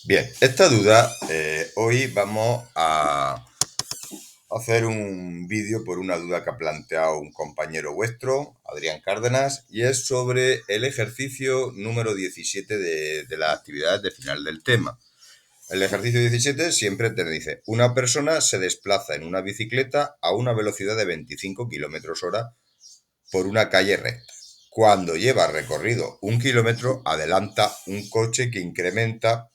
Bien, esta duda, hoy vamos a hacer un vídeo por una duda que ha planteado un compañero vuestro, Adrián Cárdenas, y es sobre el ejercicio número 17 de las actividades de final del tema. El ejercicio 17 siempre te dice, una persona se desplaza en una bicicleta a una velocidad de 25 kilómetros hora por una calle recta. Cuando lleva recorrido 1 kilómetro, adelanta un coche que incrementa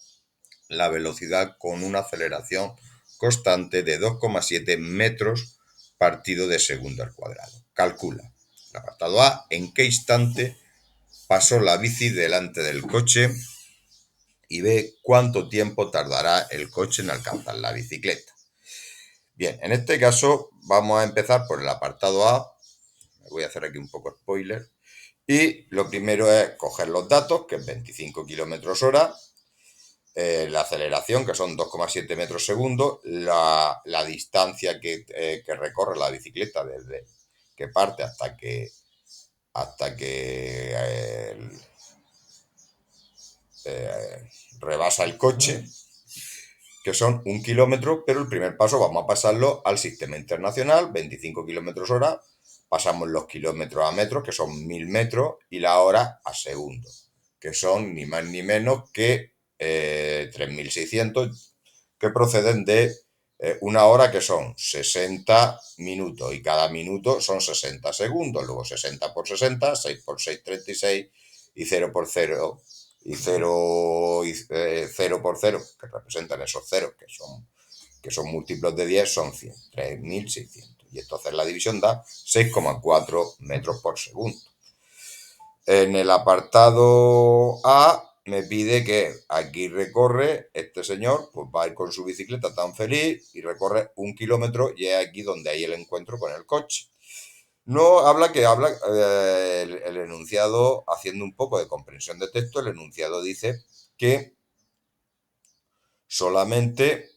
la velocidad con una aceleración constante de 2,7 metros partido de segundo al cuadrado. Calcula. El apartado A, ¿en qué instante pasó la bici delante del coche? Y ve cuánto tiempo tardará el coche en alcanzar la bicicleta. Bien, en este caso vamos a empezar por el apartado A. Me voy a hacer aquí un poco spoiler. Y lo primero es coger los datos, que es 25 kilómetros hora, la aceleración, que son 2,7 metros segundo, la distancia que recorre la bicicleta desde que parte hasta que rebasa el coche, que son 1 kilómetro, pero el primer paso vamos a pasarlo al sistema internacional, 25 kilómetros hora, pasamos los kilómetros a metros, que son 1000 metros, y la hora a segundo, que son ni más ni menos que 3600, que proceden de una hora, que son 60 minutos, y cada minuto son 60 segundos, luego 60 por 60, 6 por 6, 36, y 0 por 0, y 0 por 0, que representan esos ceros, que son múltiplos de 10, son 100, 3600. Y entonces la división da 6,4 metros por segundo. En el apartado A me pide que aquí recorre este señor, pues va a ir con su bicicleta tan feliz y recorre 1 kilómetro, y es aquí donde hay el encuentro con el coche. No habla el enunciado, haciendo un poco de comprensión de texto, el enunciado dice que solamente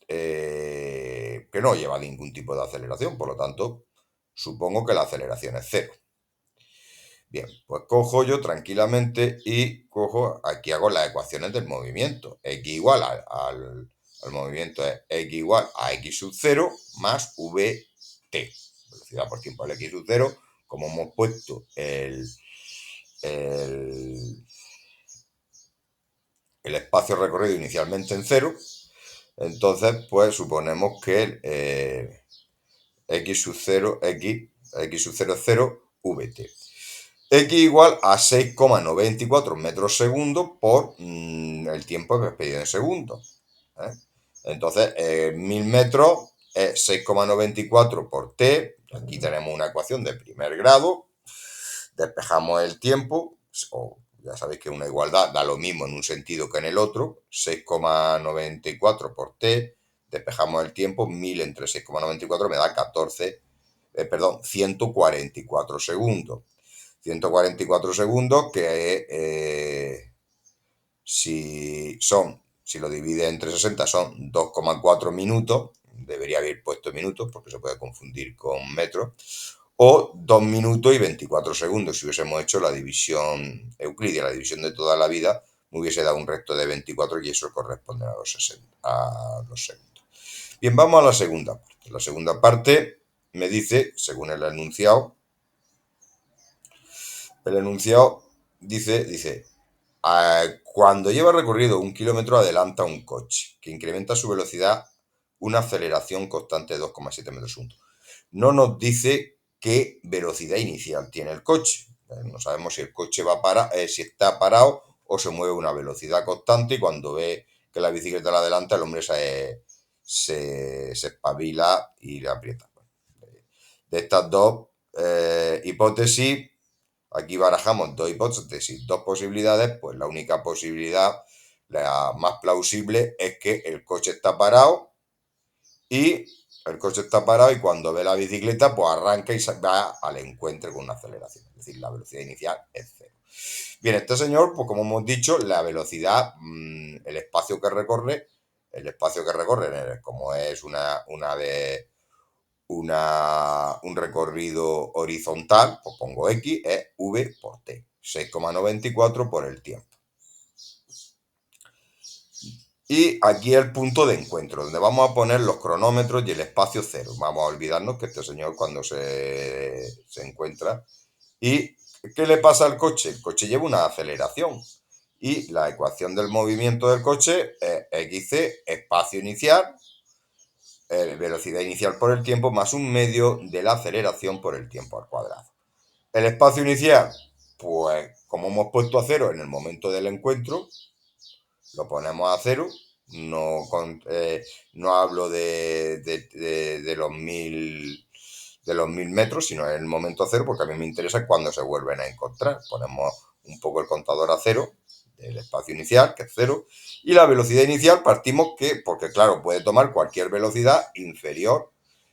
que no lleva ningún tipo de aceleración, por lo tanto, supongo que la aceleración es cero. Bien, pues cojo yo tranquilamente y aquí hago las ecuaciones del movimiento. X igual al movimiento es X igual a X sub 0 más VT. Velocidad por tiempo al X sub 0, como hemos puesto el, el espacio recorrido inicialmente en 0, entonces pues suponemos que X sub 0, X sub 0 es 0, VT. X igual a 6,94 metros segundo por el tiempo expedido en segundos. ¿eh? Entonces, 1000 metros es 6,94 por T. Aquí tenemos una ecuación de primer grado. Despejamos el tiempo, o ya sabéis que una igualdad da lo mismo en un sentido que en el otro. 6,94 por T. Despejamos el tiempo, 1000 entre 6,94 me da 144 segundos. 144 segundos, que si lo divide entre 60 son 2,4 minutos, debería haber puesto minutos porque se puede confundir con metros, o 2 minutos y 24 segundos. Si hubiésemos hecho la división euclidia, la división de toda la vida, me hubiese dado un resto de 24, y eso corresponde a los 60, a los segundos. Bien, vamos a la segunda parte. La segunda parte me dice, según el enunciado, dice, cuando lleva recorrido 1 kilómetro, adelanta un coche que incrementa su velocidad una aceleración constante de 2,7 metros segundo. No nos dice qué velocidad inicial tiene el coche. No sabemos si el coche si está parado o se mueve a una velocidad constante, y cuando ve que la bicicleta la adelanta, el hombre se espabila y le aprieta. De estas dos hipótesis, aquí barajamos dos hipótesis, dos posibilidades, pues la única posibilidad, la más plausible, es que el coche está parado y cuando ve la bicicleta, pues arranca y va al encuentro con una aceleración. Es decir, la velocidad inicial es cero. Bien, este señor, pues como hemos dicho, la velocidad, el espacio que recorre, como es un recorrido horizontal, pues pongo X, es V por T, 6,94 por el tiempo. Y aquí el punto de encuentro, donde vamos a poner los cronómetros y el espacio cero. Vamos a olvidarnos que este señor cuando se encuentra. ¿Y qué le pasa al coche? El coche lleva una aceleración. Y la ecuación del movimiento del coche es xc, espacio inicial, velocidad inicial por el tiempo, más un medio de la aceleración por el tiempo al cuadrado. El espacio inicial, pues como hemos puesto a cero en el momento del encuentro, lo ponemos a cero. No, no hablo de los 1000 metros, sino en el momento cero, porque a mí me interesa cuando se vuelven a encontrar. Ponemos un poco el contador a cero, el espacio inicial, que es cero, y la velocidad inicial partimos porque claro, puede tomar cualquier velocidad inferior.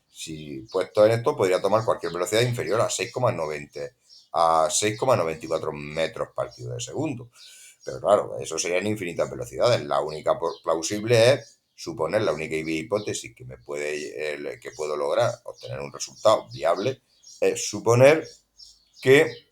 Si puesto en esto, podría tomar cualquier velocidad inferior a 6,94 metros partido de segundo. Pero claro, eso serían infinitas velocidades. La única plausible es suponer, la única hipótesis que puedo lograr obtener un resultado viable es suponer que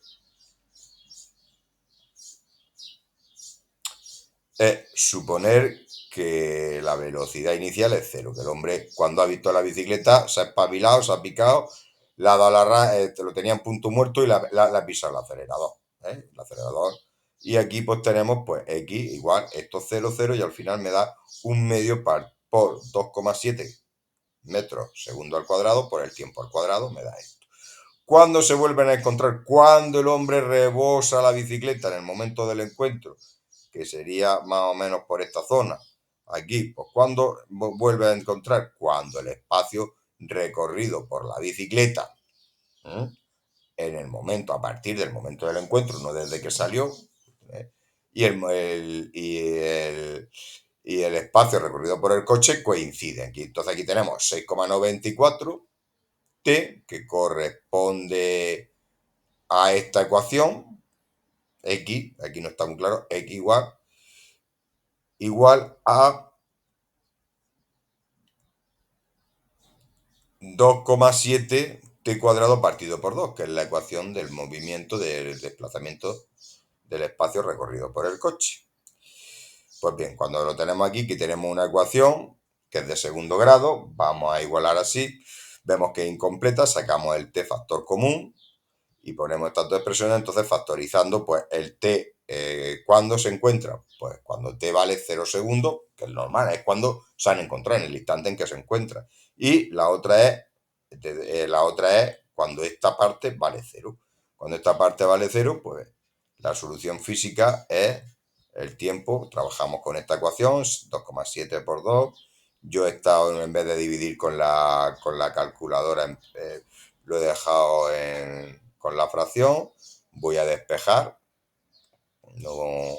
la velocidad inicial es cero, que el hombre cuando ha visto la bicicleta se ha espabilado, se ha picado, le ha dado lo tenía en punto muerto y le ha pisado el acelerador. El acelerador. Y aquí pues tenemos pues x igual, esto 0, 0 y al final me da un medio por 2,7 metros segundo al cuadrado por el tiempo al cuadrado, me da esto. ¿Cuándo se vuelven a encontrar? Cuando el hombre rebosa la bicicleta en el momento del encuentro, que sería más o menos por esta zona. Aquí, pues cuando vuelve a encontrar, cuando el espacio recorrido por la bicicleta, ¿eh? En el momento, a partir del momento del encuentro, no desde que salió, ¿eh? y el espacio recorrido por el coche coinciden. Entonces aquí tenemos 6,94 t, que corresponde a esta ecuación, x, aquí no está muy claro, x igual a 2,7 t cuadrado partido por 2, que es la ecuación del movimiento del desplazamiento del espacio recorrido por el coche. Pues bien, cuando lo tenemos aquí, que tenemos una ecuación que es de segundo grado, vamos a igualar así, vemos que es incompleta, sacamos el t factor común y ponemos estas dos expresiones, entonces factorizando, pues el t, ¿cuándo se encuentra? Pues cuando t vale 0 segundos, que es normal, es cuando se han encontrado, en el instante en que se encuentra. Y la otra es cuando esta parte vale 0. Cuando esta parte vale 0, pues la solución física es el tiempo. Trabajamos con esta ecuación, 2,7 por 2. Yo he estado, en vez de dividir con la calculadora, lo he dejado con la fracción. Voy a despejar. No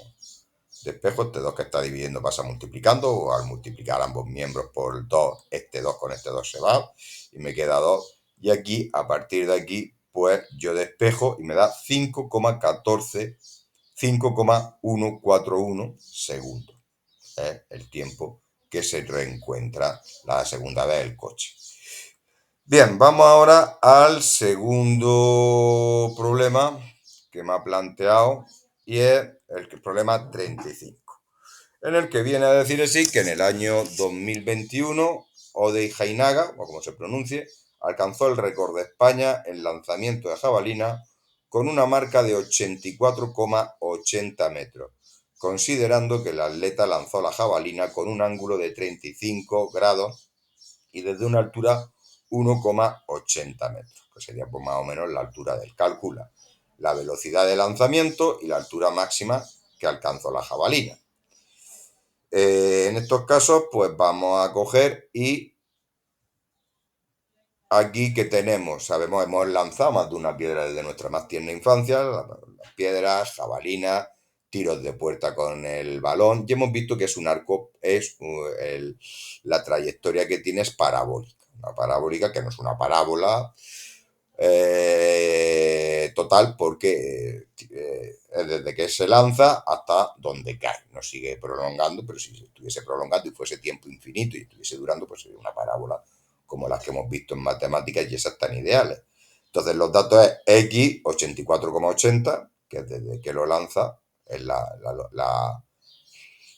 despejo, este 2 que está dividiendo pasa multiplicando, o al multiplicar ambos miembros por 2, este 2 con este 2 se va y me queda 2. Y aquí, a partir de aquí, pues yo despejo y me da 5,141 segundos. Es el tiempo que se reencuentra la segunda vez el coche. Bien, vamos ahora al segundo problema que me ha planteado y es el problema 35, en el que viene a decir así que en el año 2021 Odey Jainaga, o como se pronuncie, alcanzó el récord de España en lanzamiento de jabalina con una marca de 84,80 metros, considerando que el atleta lanzó la jabalina con un ángulo de 35 grados y desde una altura 1,80 metros, que sería pues más o menos la altura del cálculo, la velocidad de lanzamiento y la altura máxima que alcanzó la jabalina. En estos casos, pues vamos a coger y aquí que tenemos, sabemos, hemos lanzado más de una piedra desde nuestra más tierna infancia, las piedras, jabalinas, tiros de puerta con el balón, y hemos visto que es un arco, la trayectoria que tiene es parabólica, una parabólica que no es una parábola total, porque desde que se lanza hasta donde cae, no sigue prolongando, pero si estuviese prolongando y fuese tiempo infinito y estuviese durando, pues sería una parábola como las que hemos visto en matemáticas y esas tan ideales. Entonces los datos es x 84,80, que es desde que lo lanza, es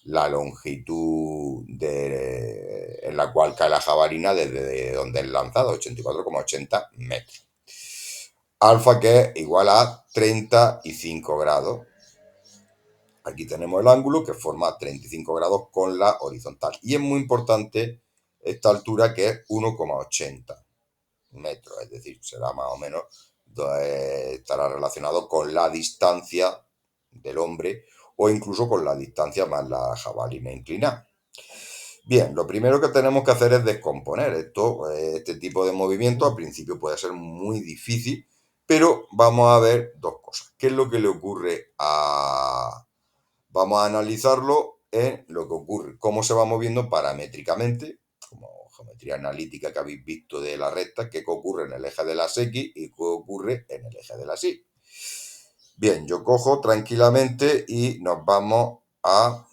la longitud en la cual cae la jabalina desde donde es lanzada, 84,80 metros. Alfa, que es igual a 35 grados. Aquí tenemos el ángulo que forma 35 grados con la horizontal. Y es muy importante esta altura, que es 1,80 metros, es decir, será más o menos, estará relacionado con la distancia del hombre o incluso con la distancia más la jabalina inclinada. Bien, lo primero que tenemos que hacer es descomponer esto. Este tipo de movimiento al principio puede ser muy difícil, pero vamos a ver dos cosas. ¿Qué es lo que le ocurre a...? Vamos a analizarlo en lo que ocurre, cómo se va moviendo paramétricamente, como geometría analítica que habéis visto de la recta, qué ocurre en el eje de las X y qué ocurre en el eje de las Y. Bien, yo cojo tranquilamente y nos vamos a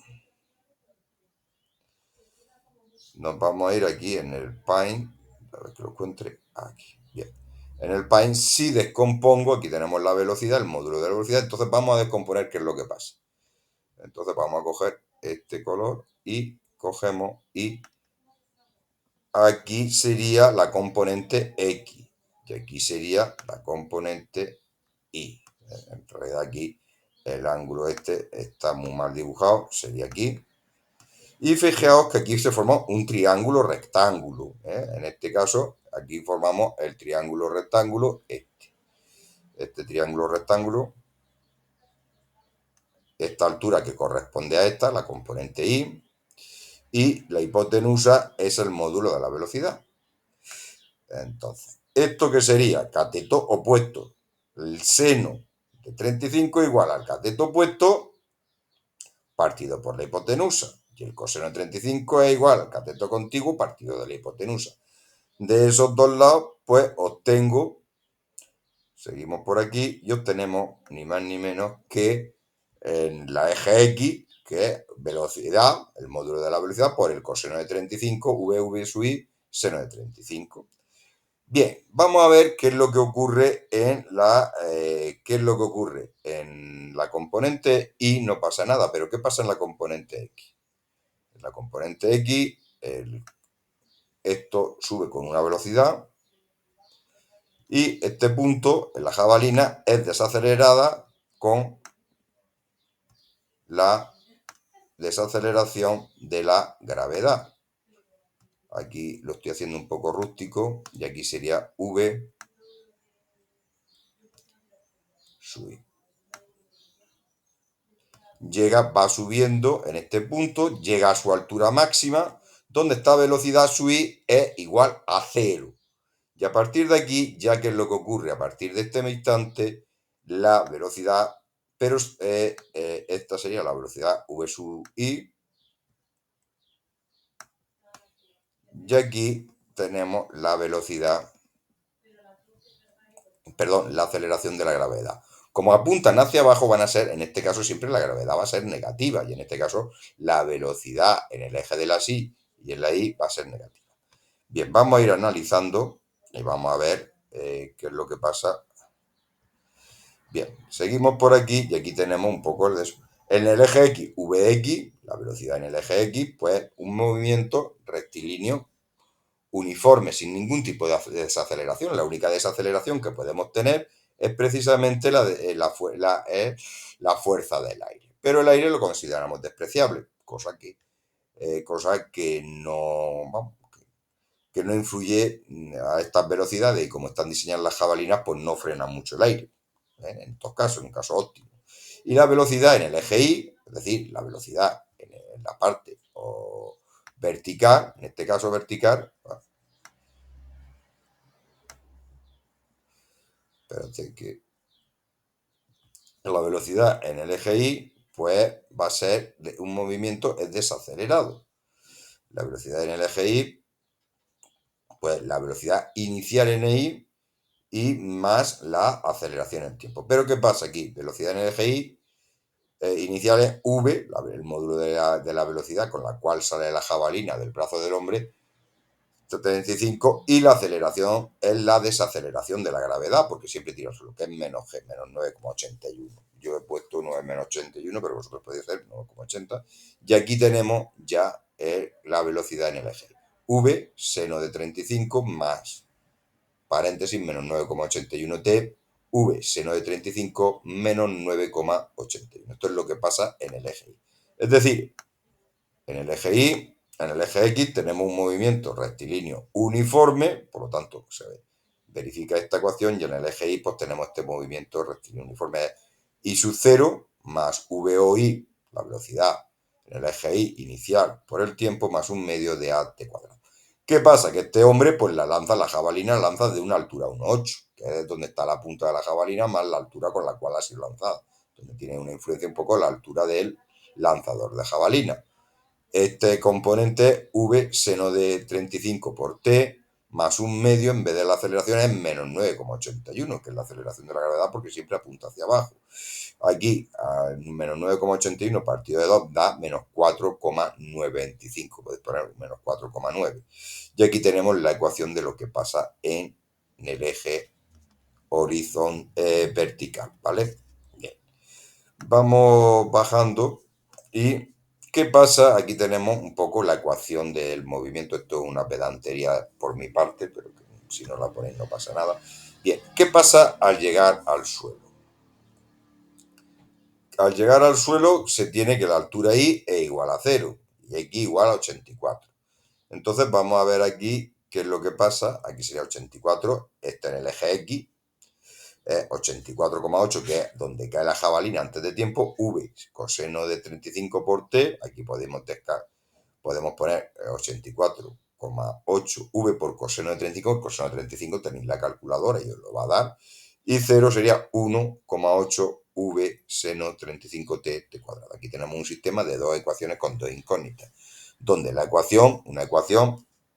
ir aquí en el Paint, a ver que lo encuentre aquí. Bien, en el Paint si descompongo, aquí tenemos la velocidad, el módulo de la velocidad, entonces vamos a descomponer qué es lo que pasa. Entonces vamos a coger este color y cogemos, y aquí sería la componente X y aquí sería la componente Y. En realidad aquí el ángulo este está muy mal dibujado, sería aquí. Y fijaos que aquí se forma un triángulo rectángulo. En este caso, aquí formamos el triángulo rectángulo este triángulo rectángulo, esta altura que corresponde a esta, la componente Y, y la hipotenusa es el módulo de la velocidad. Entonces, ¿esto qué sería? Cateto opuesto. El seno de 35 igual al cateto opuesto partido por la hipotenusa. Y el coseno de 35 es igual al cateto contiguo partido de la hipotenusa. De esos dos lados, pues obtengo, seguimos por aquí, y obtenemos ni más ni menos que en la eje X, que es velocidad, el módulo de la velocidad, por el coseno de 35, v sub i, seno de 35. Bien, vamos a ver qué es lo que ocurre en la componente Y. No pasa nada, pero ¿qué pasa en la componente X? En la componente X, esto sube con una velocidad y este punto en la jabalina es desacelerada con la desaceleración de la gravedad. Aquí lo estoy haciendo un poco rústico y aquí sería v sub i. Va subiendo en este punto, llega a su altura máxima, donde esta velocidad sub i es igual a 0. Y a partir de aquí, ya que es lo que ocurre a partir de este instante, la velocidad, pero esta sería la velocidad v sub i, y aquí tenemos la velocidad, perdón, la aceleración de la gravedad. Como apuntan hacia abajo, van a ser, en este caso siempre la gravedad va a ser negativa, y en este caso la velocidad en el eje de la Y y en la Y va a ser negativa. Bien, vamos a ir analizando y vamos a ver qué es lo que pasa. Bien, seguimos por aquí y aquí tenemos un poco de eso. En el eje X, Vx, la velocidad en el eje X, pues un movimiento rectilíneo uniforme, sin ningún tipo de desaceleración. La única desaceleración que podemos tener es precisamente la fuerza del aire. Pero el aire lo consideramos despreciable, cosa que no, vamos, que no influye a estas velocidades, y como están diseñadas las jabalinas, pues no frena mucho el aire, en estos casos, en un caso óptimo. Y la velocidad en el eje Y, es decir, la velocidad en la parte vertical, en este caso vertical, espérate que la velocidad en el eje Y, pues va a ser un movimiento es desacelerado. La velocidad en el eje Y, pues la velocidad inicial en Y y más la aceleración en tiempo. Pero ¿qué pasa aquí? Velocidad en el eje Y inicial es v, el módulo de la velocidad con la cual sale la jabalina del brazo del hombre, 35, y la aceleración es la desaceleración de la gravedad, porque siempre tira al suelo, que es menos g, menos 9,81. Yo he puesto 9 menos 81, pero vosotros podéis hacer 9,80. Y aquí tenemos ya la velocidad en el eje. V, seno de 35, más, paréntesis, menos 9,81t, V, seno de 35, menos 9,81. Esto es lo que pasa en el eje Y. Es decir, en el eje Y, en el eje X tenemos un movimiento rectilíneo uniforme, por lo tanto se verifica esta ecuación, y en el eje Y pues tenemos este movimiento rectilíneo uniforme, I sub 0 más VOI, la velocidad en el eje Y inicial por el tiempo, más un medio de AT cuadrado. ¿Qué pasa? Que este hombre pues la jabalina la lanza de una altura 1,8, que es donde está la punta de la jabalina más la altura con la cual ha sido lanzada, donde tiene una influencia un poco la altura del lanzador de jabalina. Este componente V, seno de 35 por t, más un medio, en vez de la aceleración es menos 9,81, que es la aceleración de la gravedad, porque siempre apunta hacia abajo. Aquí, menos 9,81 partido de 2 da menos 4,925. Podéis poner menos 4,9. Y aquí tenemos la ecuación de lo que pasa en el eje vertical, ¿vale? Bien. Vamos bajando y ¿qué pasa? Aquí tenemos un poco la ecuación del movimiento. Esto es una pedantería por mi parte, pero que si no la ponéis no pasa nada. Bien, ¿qué pasa al llegar al suelo? Al llegar al suelo se tiene que la altura I es igual a 0 y X igual a 84. Entonces vamos a ver aquí qué es lo que pasa. Aquí sería 84, está en el eje X, 84,8, que es donde cae la jabalina antes de tiempo. V, coseno de 35 por t, aquí podemos poner 84,8 v por coseno de 35, coseno de 35 tenéis la calculadora y os lo va a dar, y 0 sería 1,8 v seno 35t t cuadrado. Aquí tenemos un sistema de dos ecuaciones con dos incógnitas, donde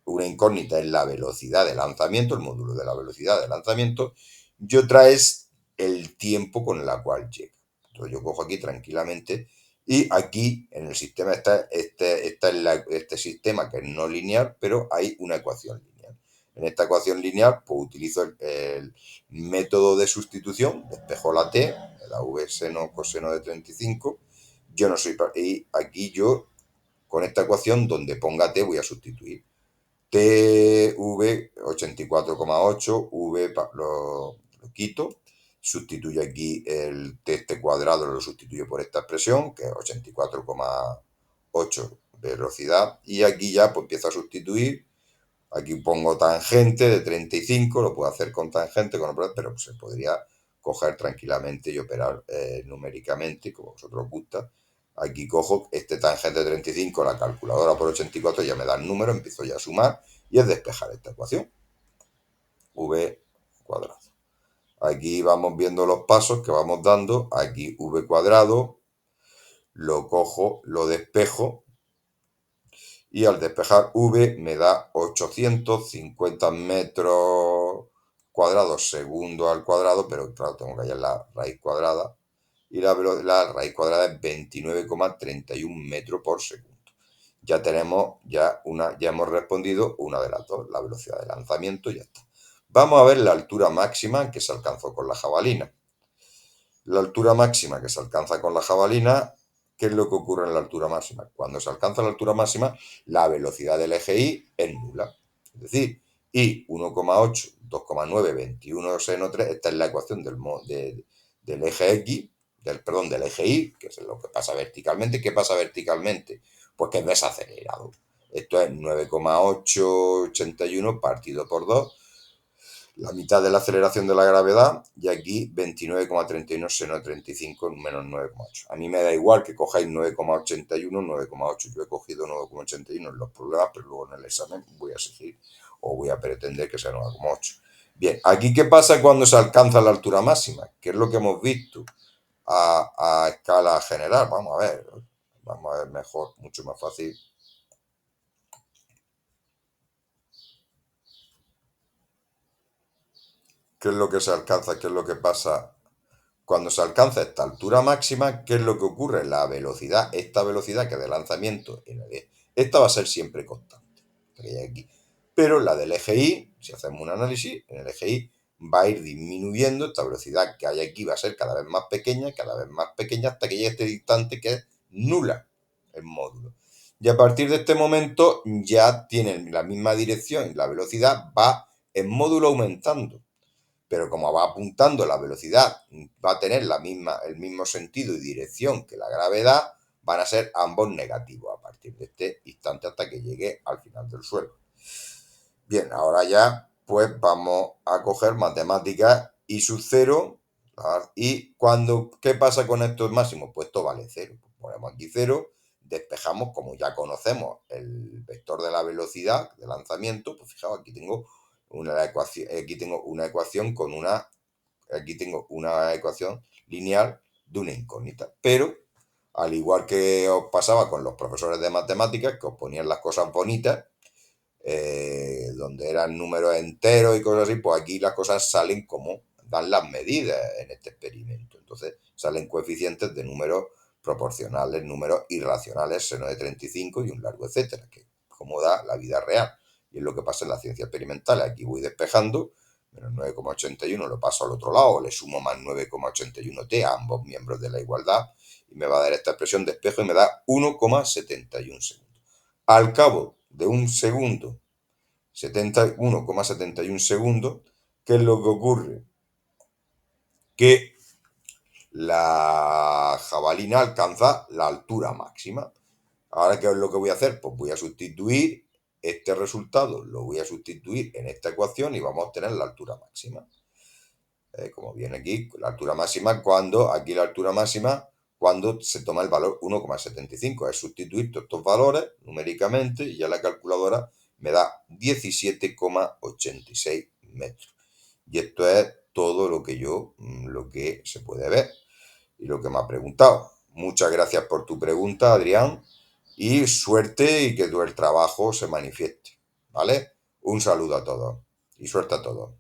una incógnita es la velocidad de lanzamiento, el módulo de la velocidad de lanzamiento, y otra es el tiempo con el cual llega. Entonces yo cojo aquí tranquilamente, y aquí en el sistema está este sistema que es no lineal, pero hay una ecuación lineal. En esta ecuación lineal pues utilizo el método de sustitución, despejo la t, la v seno coseno de 35, yo no soy, y aquí yo con esta ecuación donde ponga t voy a sustituir. TV 84,8, V lo quito, sustituyo aquí el t este cuadrado, lo sustituyo por esta expresión, que es 84,8 velocidad, y aquí ya pues empiezo a sustituir. Aquí pongo tangente de 35, lo puedo hacer con tangente, pero se podría coger tranquilamente y operar numéricamente, como a vosotros os gusta. Aquí cojo este tangente de 35, la calculadora por 84 ya me da el número, empiezo ya a sumar y es despejar esta ecuación. V cuadrado. Aquí vamos viendo los pasos que vamos dando. Aquí V cuadrado, lo cojo, lo despejo, y al despejar V me da 850 metros cuadrados segundo al cuadrado, pero claro, tengo que hallar la raíz cuadrada, y la raíz cuadrada es 29,31 metros por segundo. Ya tenemos, ya hemos respondido una de las dos, la velocidad de lanzamiento, y ya está. Vamos a ver la altura máxima que se alcanzó con la jabalina. La altura máxima que se alcanza con la jabalina, ¿qué es lo que ocurre en la altura máxima? Cuando se alcanza la altura máxima, la velocidad del eje Y es nula. Es decir, I 1,8, 2,9, 21 seno 3, esta es la ecuación del eje X, del eje Y, que es lo que pasa verticalmente. ¿Qué pasa verticalmente? Pues que es desacelerado. Esto es 9,881 partido por 2, la mitad de la aceleración de la gravedad, y aquí 29,31 seno 35 menos 9,8. A mí me da igual que cojáis 9,81, 9,8. Yo he cogido 9,81 en los problemas, pero luego en el examen voy a exigir o voy a pretender que sea 9,8. Bien, aquí ¿qué pasa cuando se alcanza la altura máxima? ¿Qué es lo que hemos visto a escala general? Vamos a ver mejor, mucho más fácil. ¿Qué es lo que se alcanza? ¿Qué es lo que pasa? Cuando se alcanza esta altura máxima, ¿qué es lo que ocurre? La velocidad, esta velocidad que de lanzamiento, esta va a ser siempre constante. Aquí. Pero la del eje Y, si hacemos un análisis, en el eje Y va a ir disminuyendo, esta velocidad que hay aquí va a ser cada vez más pequeña, hasta que llegue a este instante que es nula el módulo. Y a partir de este momento ya tienen la misma dirección y la velocidad va en módulo aumentando. Pero como va apuntando la velocidad, va a tener el mismo sentido y dirección que la gravedad, van a ser ambos negativos a partir de este instante hasta que llegue al final del suelo. Bien, ahora ya pues vamos a coger matemáticas y su cero. Y ¿qué pasa con estos máximos? Pues esto vale cero. Ponemos aquí cero, despejamos, como ya conocemos el vector de la velocidad de lanzamiento, pues fijaos, aquí tengo una ecuación, aquí tengo una ecuación lineal de una incógnita. Pero, al igual que os pasaba con los profesores de matemáticas, que os ponían las cosas bonitas, donde eran números enteros y cosas así, pues aquí las cosas salen como dan las medidas en este experimento. Entonces salen coeficientes de números proporcionales, números irracionales, seno de 35 y un largo etcétera, que como da la vida real. Y es lo que pasa en la ciencia experimental. Aquí voy despejando, menos 9,81 lo paso al otro lado, le sumo más 9,81t a ambos miembros de la igualdad y me va a dar esta expresión de espejo y me da 1,71 segundos. Al cabo de un segundo, 71,71 segundos, ¿qué es lo que ocurre? Que la jabalina alcanza la altura máxima. Ahora, ¿qué es lo que voy a hacer? Pues voy a sustituir este resultado, lo voy a sustituir en esta ecuación y vamos a obtener la altura máxima. Como viene aquí, la altura máxima cuando se toma el valor 1,75. Es sustituir todos estos valores numéricamente y ya la calculadora me da 17,86 metros. Y esto es todo lo que se puede ver y lo que me ha preguntado. Muchas gracias por tu pregunta, Adrián, y suerte y que el trabajo se manifieste, ¿vale? Un saludo a todos y suerte a todos.